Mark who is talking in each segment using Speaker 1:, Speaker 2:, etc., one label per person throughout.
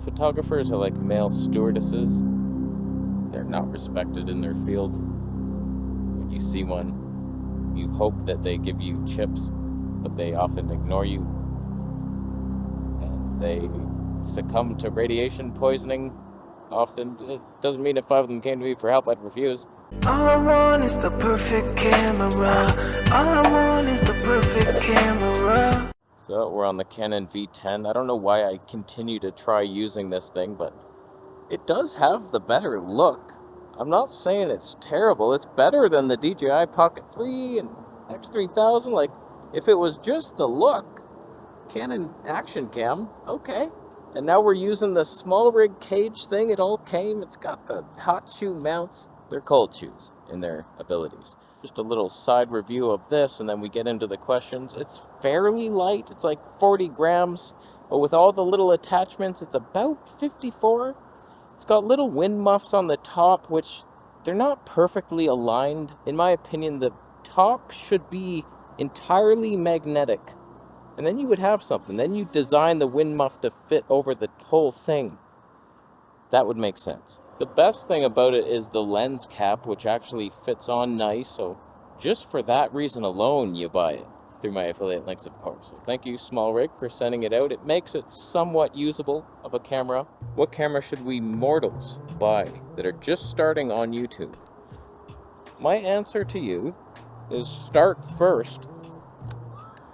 Speaker 1: photographers are like male stewardesses. They're not respected in their field. When you see one, you hope that they give you chips, but they often ignore you. And they succumb to radiation poisoning often. It doesn't mean if 5 of them came to me for help, I'd refuse.
Speaker 2: All I want is the perfect camera. All I want is the perfect camera.
Speaker 1: So we're on the Canon V10. I don't know why I continue to try using this thing, but it does have the better look. I'm not saying it's terrible. It's better than the DJI Pocket 3 and X3000. Like, if it was just the look, Canon Action Cam, okay. And now we're using the small rig cage thing. It all came. It's got the hot shoe mounts. They're cold shoes in their abilities. Just a little side review of this, and then we get into the questions. It's fairly light. It's like 40 grams, but with all the little attachments, it's about 54. It's got little wind muffs on the top, which they're not perfectly aligned. In my opinion, the top should be entirely magnetic. And then you would have something. Then you design the wind muff to fit over the whole thing. That would make sense. The best thing about it is the lens cap, which actually fits on nice. So just for that reason alone, you buy it. Through my affiliate links, of course. So thank you, Small Rig, for sending it out. It makes it somewhat usable of a camera. What camera should we mortals buy that are just starting on YouTube? My answer to you is start first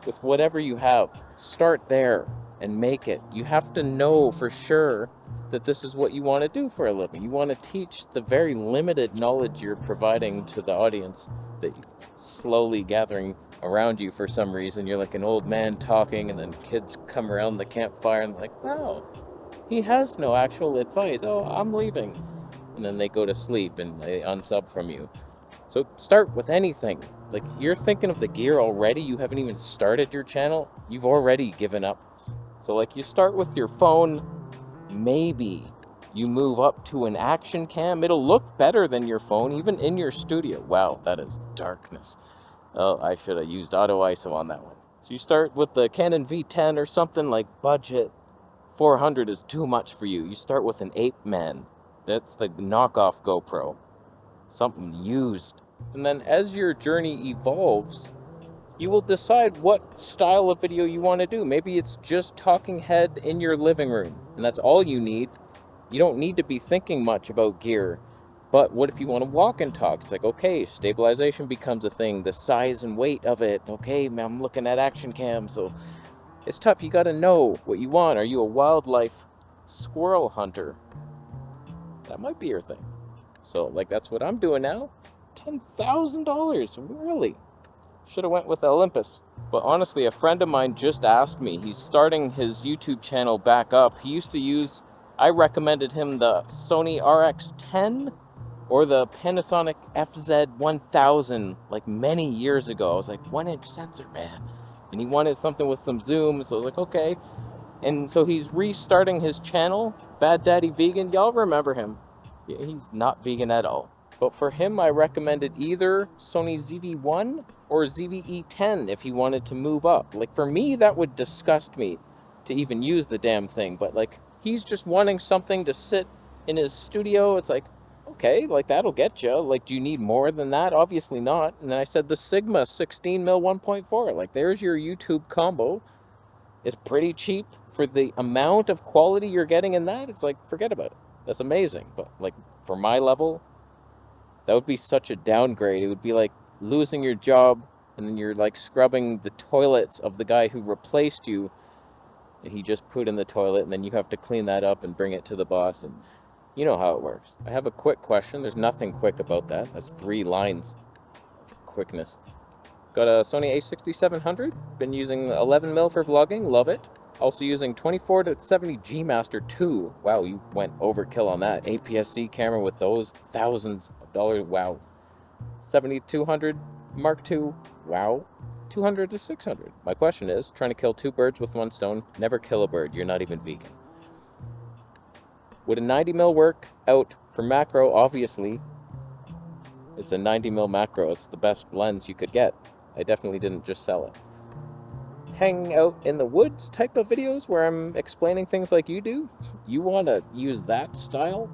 Speaker 1: with whatever you have. Start there and make it. You have to know for sure that this is what you want to do for a living. You want to teach the very limited knowledge you're providing to the audience that you're slowly gathering around you for some reason. You're like an old man talking, and then kids come around the campfire and like, wow, he has no actual advice. Oh, I'm leaving. And then they go to sleep and they unsub from you. So start with anything. Like, you're thinking of the gear already. You haven't even started your channel. You've already given up. So like, you start with your phone. Maybe you move up to an action cam. It'll look better than your phone, even in your studio. Wow, that is darkness. Oh, I should have used auto ISO on that one. So you start with the Canon V10 or something like budget. 400 is too much for you. You start with an Ape Man. That's the knockoff GoPro. Something used. And then as your journey evolves, you will decide what style of video you want to do. Maybe it's just talking head in your living room, and that's all you need. You don't need to be thinking much about gear. But what if you want to walk and talk? It's like, okay, stabilization becomes a thing, the size and weight of it. Okay, I'm looking at action cam, so it's tough. You got to know what you want. Are you a wildlife squirrel hunter? That might be your thing. So, like, that's what I'm doing now. $10,000, really? Should have went with Olympus. But honestly, a friend of mine just asked me. He's starting his YouTube channel back up. He used to use, I recommended him the Sony RX10 or the Panasonic FZ1000 like many years ago. I was like, 1-inch sensor, man. And he wanted something with some zoom, so I was like, okay. And so he's restarting his channel, Bad Daddy Vegan. Y'all remember him. He's not vegan at all. But for him, I recommended either Sony ZV-1 or ZV-E10 if he wanted to move up. Like, for me, that would disgust me to even use the damn thing. But, like, he's just wanting something to sit in his studio. It's like, okay, like, that'll get you. Like, do you need more than that? Obviously not. And then I said the Sigma 16mm 1.4. Like, there's your YouTube combo. It's pretty cheap for the amount of quality you're getting in that. It's like, forget about it. That's amazing. But, like, for my level, that would be such a downgrade. It would be like losing your job and then you're like scrubbing the toilets of the guy who replaced you and he just put in the toilet, and then you have to clean that up and bring it to the boss, and you know how it works. I have a quick question. There's nothing quick about that. That's 3 lines of quickness. Got a Sony a6700. Been using 11mm for vlogging. Love it. Also using 24-70 G Master 2. Wow, you went overkill on that. APS-C camera with those thousands of dollars. Wow. 7200 Mark II. Wow. 200 to 600. My question is, trying to kill 2 birds with 1 stone. Never kill a bird. You're not even vegan. Would a 90mm work out for macro? Obviously. It's a 90mm macro. It's the best lens you could get. I definitely didn't just sell it. hanging out in the woods type of videos where I'm explaining things like you do, you want to use that style?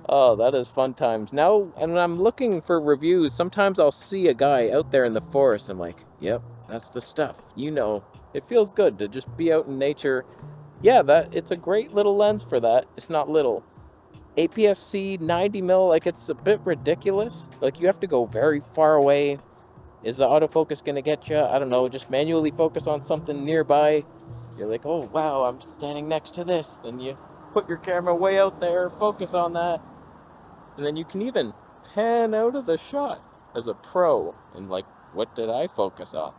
Speaker 1: Oh, that is fun times. Now, and when I'm looking for reviews, sometimes I'll see a guy out there in the forest. I'm like, yep, that's the stuff. You know, it feels good to just be out in nature. Yeah, it's a great little lens for that. It's not little. APS-C 90mm, like it's a bit ridiculous. Like you have to go very far away. Is the autofocus gonna get you? I don't know, just manually focus on something nearby. You're like, oh wow, I'm standing next to this. Then you put your camera way out there, focus on that. And then you can even pan out of the shot as a pro. And like, what did I focus on?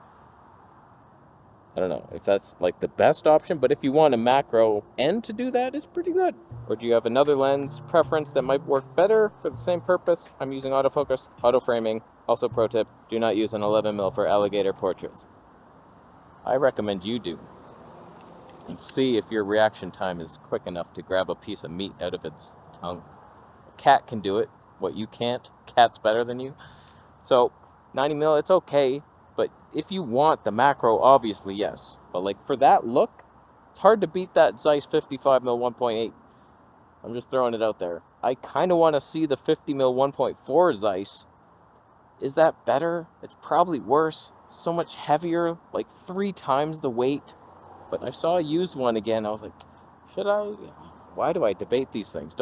Speaker 1: I don't know if that's like the best option, but if you want a macro and to do that, it's pretty good. Or do you have another lens preference that might work better for the same purpose? I'm using autofocus, auto framing. Also pro tip, do not use an 11mm for alligator portraits. I recommend you do. And see if your reaction time is quick enough to grab a piece of meat out of its tongue. A cat can do it, what you can't. Cat's better than you. So 90mm, it's okay. But if you want the macro, obviously, yes. But like for that look, it's hard to beat that Zeiss 55mm 1.8. I'm just throwing it out there. I kind of want to see the 50mm 1.4 Zeiss. Is that better? It's probably worse. So much heavier, like 3 times the weight. But I saw a used one again. I was like, should I? Why do I debate these things?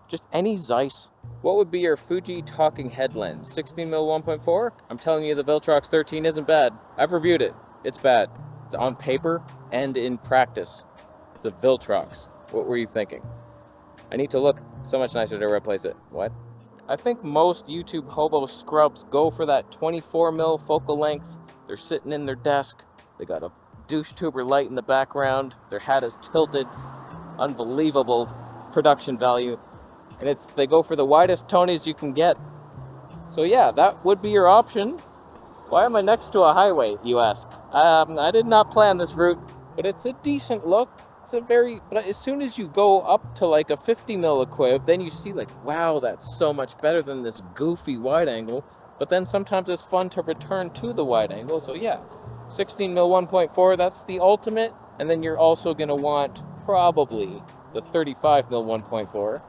Speaker 1: Just any Zeiss. What would be your Fuji talking head lens? 16mm 1.4? I'm telling you the Viltrox 13 isn't bad. I've reviewed it. It's bad. It's on paper and in practice. It's a Viltrox. What were you thinking? I need to look so much nicer to replace it. What? I think most YouTube hobo scrubs go for that 24mm focal length. They're sitting in their desk. They got a douche tuber light in the background. Their hat is tilted. Unbelievable production value. And they go for the widest Tonys you can get. So yeah, that would be your option. Why am I next to a highway, you ask? I did not plan this route, but it's a decent look. But as soon as you go up to like a 50mm equiv, then you see like, wow, that's so much better than this goofy wide angle. But then sometimes it's fun to return to the wide angle. So yeah, 16mm 1.4, that's the ultimate. And then you're also gonna want probably the 35mm 1.4.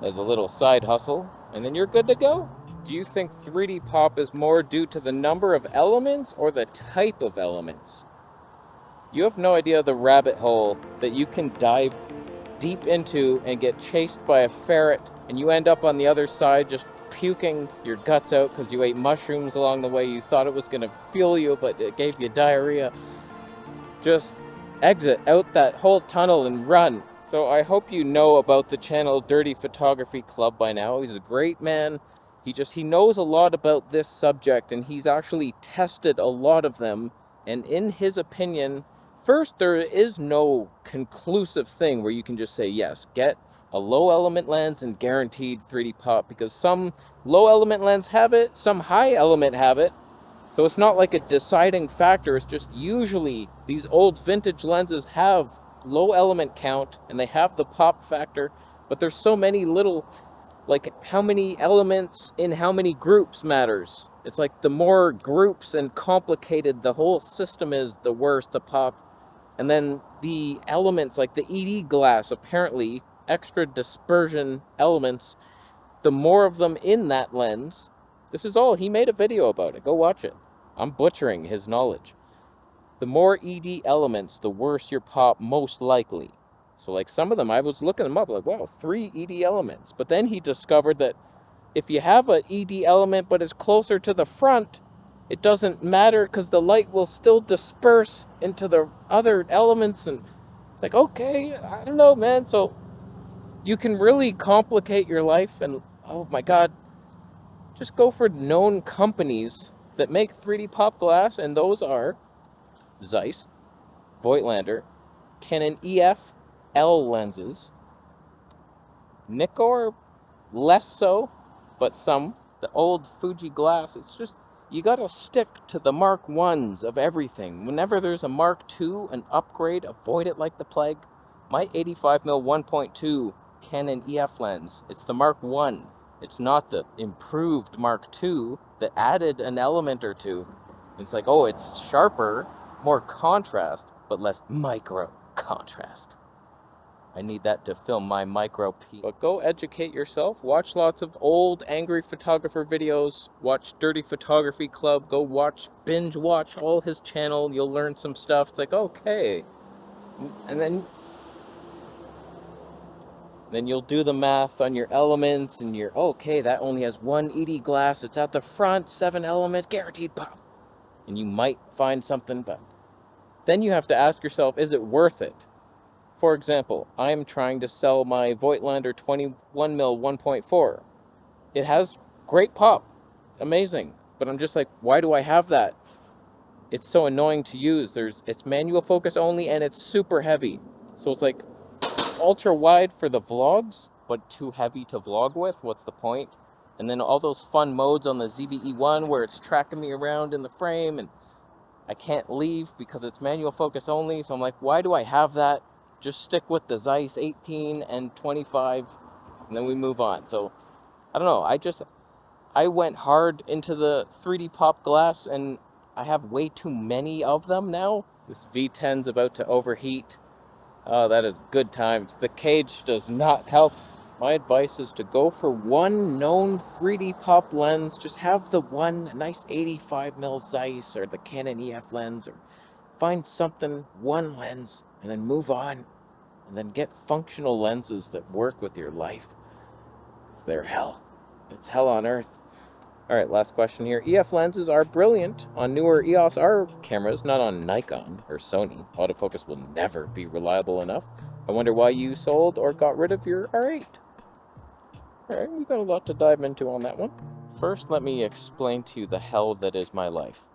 Speaker 1: as a little side hustle, and then you're good to go. Do you think 3D pop is more due to the number of elements or the type of elements? You have no idea the rabbit hole that you can dive deep into and get chased by a ferret, and you end up on the other side just puking your guts out because you ate mushrooms along the way. You thought it was going to fuel you, but it gave you diarrhea. Just exit out that whole tunnel and run. So I hope you know about the channel Dirty Photography Club by now. He's a great man. He knows a lot about this subject, and he's actually tested a lot of them. And in his opinion, first, there is no conclusive thing where you can just say, yes, get a low element lens and guaranteed 3D pop, because some low element lens have it, some high element have it. So it's not like a deciding factor. It's just usually these old vintage lenses have low element count and they have the pop factor, but there's so many little, like how many elements in how many groups matters. It's like the more groups and complicated the whole system is, the worse the pop. And then the elements, like the ED glass, apparently extra dispersion elements, the more of them in that lens. This is all, he made a video about it, go watch it. I'm butchering his knowledge. The more ED elements, the worse your pop, most likely. So like some of them, I was looking them up, like, wow, 3 ED elements. But then he discovered that if you have an ED element but it's closer to the front, it doesn't matter because the light will still disperse into the other elements. And it's like, okay, I don't know, man. So you can really complicate your life. And oh my God, just go for known companies that make 3D pop glass. And those are Zeiss, Voigtlander, Canon EF L lenses, Nikon, less so, but some. The old Fuji glass, it's just, you gotta stick to the Mark 1s of everything. Whenever there's a Mark II, an upgrade, avoid it like the plague. My 85mm 1.2 Canon EF lens, it's the Mark 1. It's not the improved Mark II that added an element or two. It's like, oh, it's sharper, more contrast, but less micro contrast. I need that to film my micro piece. But go educate yourself. Watch lots of old angry photographer videos. Watch Dirty Photography Club. Go binge watch all his channel. You'll learn some stuff. It's like, okay. And then you'll do the math on your elements and you're, okay, that only has one ED glass. It's at the front, 7 elements, guaranteed pop. And you might find something, but then you have to ask yourself, is it worth it? For example, I'm trying to sell my Voigtlander 21mm 1.4. It has great pop, amazing, but I'm just like, why do I have that? It's so annoying to use. It's manual focus only and it's super heavy. So it's like ultra wide for the vlogs, but too heavy to vlog with. What's the point? And then all those fun modes on the ZVE1 where it's tracking me around in the frame and I can't leave because it's manual focus only. So I'm like, why do I have that? Just stick with the Zeiss 18 and 25 and then we move on. So I don't know, I went hard into the 3D pop glass and I have way too many of them now. This V10's about to overheat. Oh, that is good times. The cage does not help. My advice is to go for one known 3D pop lens. Just have the one nice 85mm Zeiss or the Canon EF lens, or find something, one lens, and then move on. And then get functional lenses that work with your life. 'Cause they're hell. It's hell on earth. All right, last question here. EF lenses are brilliant on newer EOS R cameras, not on Nikon or Sony. Autofocus will never be reliable enough. I wonder why you sold or got rid of your R8. All right, we've got a lot to dive into on that one. First, let me explain to you the hell that is my life.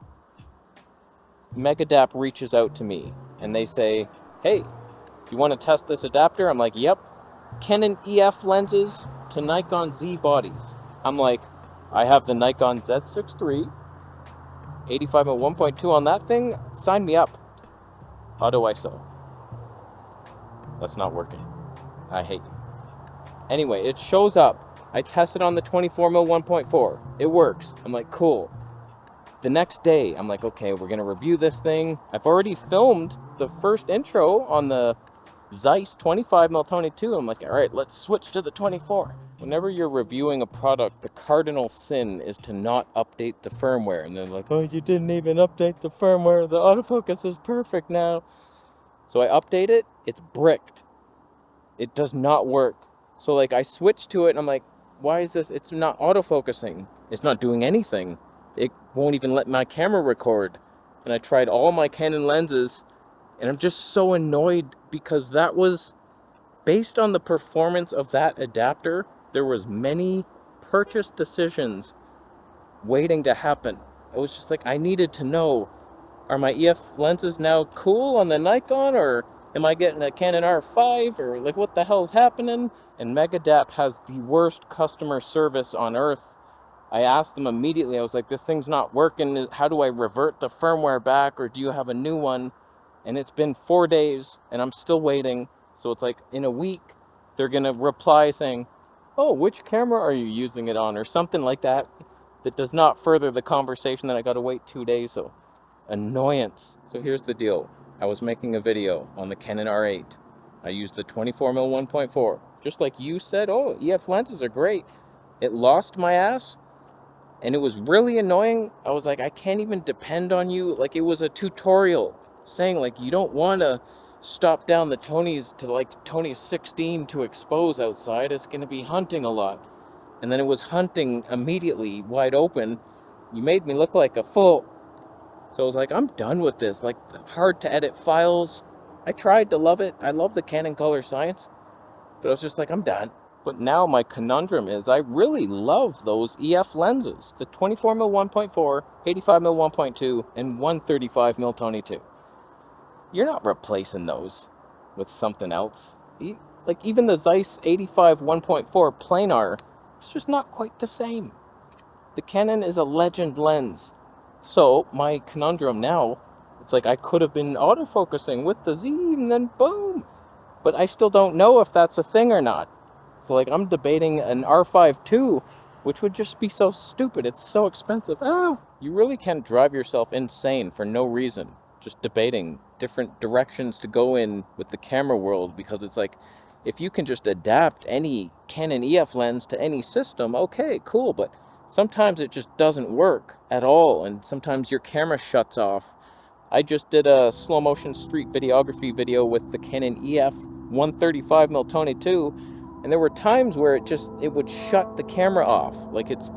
Speaker 1: Megadap reaches out to me and they say, hey, you want to test this adapter? I'm like, yep. Canon EF lenses to Nikon Z bodies. I'm like, I have the Nikon Z6 III, 85mm 1.2 on that thing. Sign me up. How do I sew? That's not working. I hate you. Anyway, it shows up. I tested on the 24mm 1.4. It works. I'm like, cool. The next day, I'm like, okay, we're going to review this thing. I've already filmed the first intro on the Zeiss 25mm 22. I'm like, all right, let's switch to the 24. Whenever you're reviewing a product, the cardinal sin is to not update the firmware. And they're like, oh, you didn't even update the firmware. The autofocus is perfect now. So I update it. It's bricked. It does not work. So like I switched to it and I'm like, why is this? It's not autofocusing. It's not doing anything. It won't even let my camera record. And I tried all my Canon lenses and I'm just so annoyed because that was based on the performance of that adapter. There was many purchase decisions waiting to happen. It was just like, I needed to know, are my EF lenses now cool on the Nikon, or am I getting a Canon R5, or like what the hell's happening? And Megadap has the worst customer service on earth. I asked them immediately, I was like, this thing's not working. How do I revert the firmware back, or do you have a new one? And it's been 4 days and I'm still waiting. So it's like in a week, they're gonna reply saying, oh, which camera are you using it on? Or something like that. That does not further the conversation that I gotta wait 2 days. So annoyance. So here's the deal. I was making a video on the Canon R8. I used the 24mm 1.4. Just like you said, oh, EF lenses are great. It lost my ass. And it was really annoying. I was like, I can't even depend on you. Like it was a tutorial saying like, you don't want to stop down the Tony's to like Tony's 16 to expose outside. It's going to be hunting a lot. And then it was hunting immediately wide open. You made me look like a fool. So I was like, I'm done with this. Like hard to edit files. I tried to love it. I love the Canon Color Science. But I was just like, I'm done. But now my conundrum is I really love those EF lenses. The 24mm 1.4, 85mm 1.2, and 135mm 22. You're not replacing those with something else. Like even the Zeiss 85 1.4 planar, it's just not quite the same. The Canon is a legend lens. So my conundrum now, it's like I could have been autofocusing with the Z and then boom. But I still don't know if that's a thing or not. So like I'm debating an R5 II, which would just be so stupid. It's so expensive. Oh, you really can drive yourself insane for no reason just debating different directions to go in with the camera world, because it's like, if you can just adapt any Canon EF lens to any system, okay, cool, but sometimes it just doesn't work at all, and sometimes your camera shuts off. I just did a slow motion street videography video with the Canon EF 135mm Tony 2, and there were times where it would shut the camera off, like it's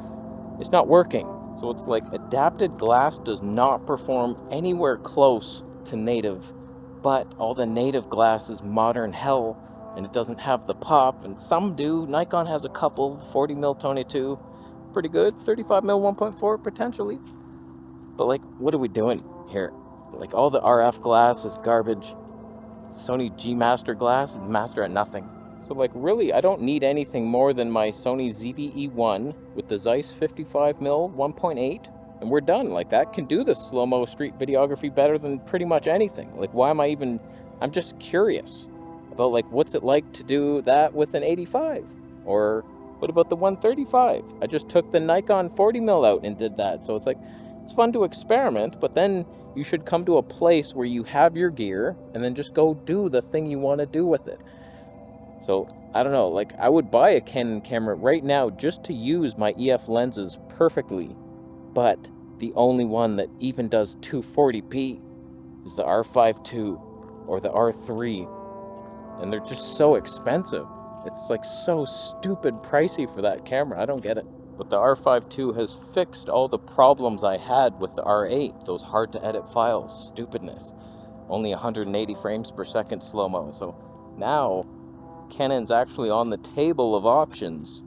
Speaker 1: not working. So it's like adapted glass does not perform anywhere close to native, but all the native glass is modern hell, and it doesn't have the pop, and some do. Nikon has a couple, 40mm Tony 2, pretty good, 35mm 1.4 potentially. But like, what are we doing here? Like, all the RF glass is garbage. Sony G Master glass, master at nothing. So like, really, I don't need anything more than my Sony ZV-E1 with the Zeiss 55mm 1.8, and we're done. Like, that can do the slow-mo street videography better than pretty much anything. Like, why am I even... I'm just curious about, like, what's it like to do that with an 85? Or what about the 135? I just took the Nikon 40mm out and did that. So it's like, it's fun to experiment, but then you should come to a place where you have your gear and then just go do the thing you want to do with it. So, I don't know, like, I would buy a Canon camera right now just to use my EF lenses perfectly, but the only one that even does 240p is the R5 II or the R3, and they're just so expensive. It's like so stupid pricey for that camera. I don't get it. But the R5 II has fixed all the problems I had with the R8, those hard to edit files, stupidness. Only 180 frames per second slow-mo. So now Canon's actually on the table of options.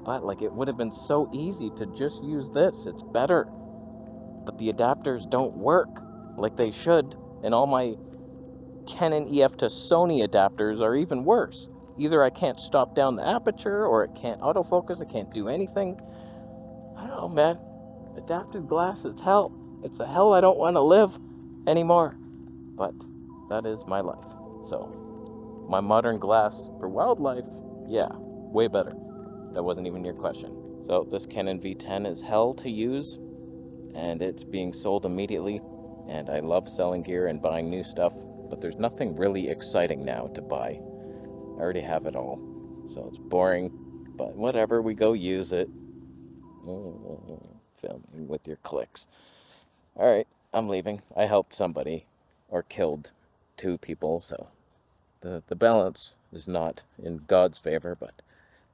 Speaker 1: But like, it would have been so easy to just use this. It's better. But the adapters don't work like they should, and all my Canon EF to Sony adapters are even worse. Either I can't stop down the aperture, or it can't autofocus, it can't do anything. I don't know, man. Adapted glass is hell. It's a hell I don't want to live anymore. But that is my life. So, my modern glass for wildlife, yeah, way better. That wasn't even your question. So, this Canon V10 is hell to use, and it's being sold immediately. And I love selling gear and buying new stuff, but there's nothing really exciting now to buy. I already have it all, so it's boring, but whatever, we go use it. Filming with your clicks. Alright, I'm leaving. I helped somebody, or killed 2 people, so the balance is not in God's favor, but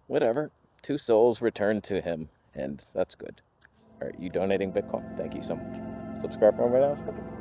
Speaker 1: whatever. 2 souls returned to him, and that's good. Alright, you donating Bitcoin? Thank you so much. Subscribe for more videos.